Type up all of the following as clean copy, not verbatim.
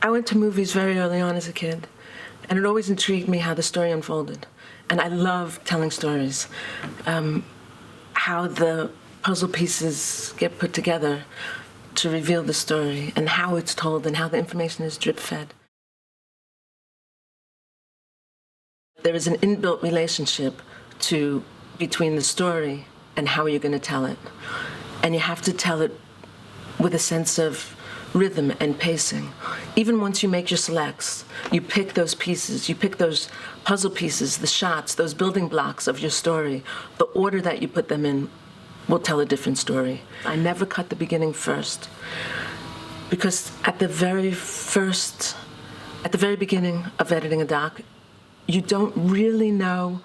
I went to movies very early on as a kid, and it always intrigued me how the story unfolded. And I love telling stories, how the puzzle pieces get put together to reveal the story, and how it's told, and how the information is drip-fed. There is an inbuilt relationship between the story and how you're going to tell it. And you have to tell it with a sense of rhythm and pacing. Even once you make your selects, you pick those pieces, you pick those puzzle pieces, the shots, those building blocks of your story. The order that you put them in will tell a different story. I never cut the beginning first, because at the very beginning of editing a doc, you don't really know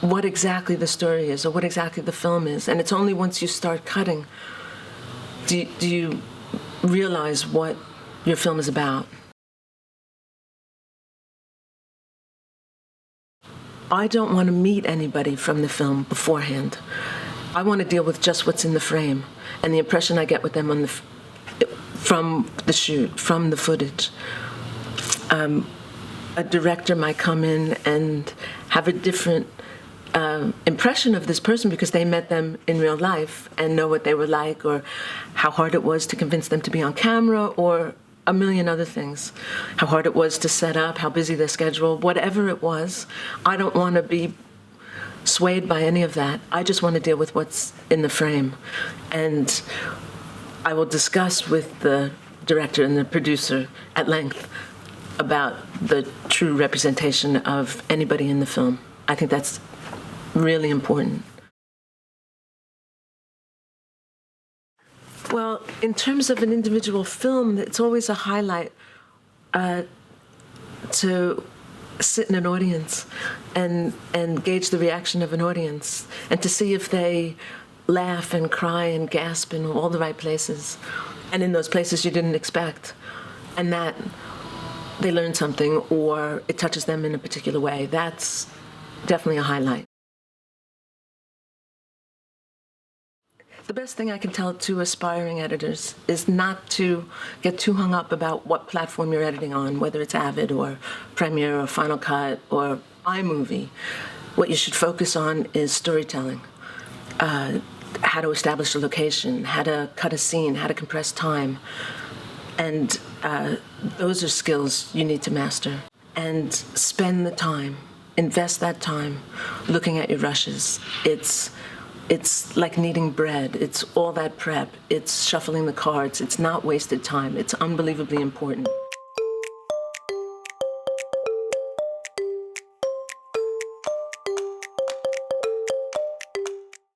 what exactly the story is or what exactly the film is. And it's only once you start cutting do you realize what your film is about. I don't want to meet anybody from the film beforehand. I want to deal with just what's in the frame and the impression I get with them from the shoot, from the footage. A director might come in and have a different impression of this person because they met them in real life and know what they were like, or how hard it was to convince them to be on camera, or a million other things. How hard it was to set up, how busy their schedule, whatever it was. I don't want to be swayed by any of that. I just want to deal with what's in the frame. And I will discuss with the director and the producer at length about the true representation of anybody in the film. I think that's really important. Well, in terms of an individual film, it's always a highlight to sit in an audience and gauge the reaction of an audience, and to see if they laugh and cry and gasp in all the right places, and in those places you didn't expect, and that they learn something or it touches them in a particular way. That's definitely a highlight. The best thing I can tell to aspiring editors is not to get too hung up about what platform you're editing on, whether it's Avid or Premiere or Final Cut or iMovie. What you should focus on is storytelling, how to establish a location, how to cut a scene, how to compress time. And those are skills you need to master. And spend the time, invest that time looking at your rushes. It's like kneading bread. It's all that prep. It's shuffling the cards. It's not wasted time. It's unbelievably important.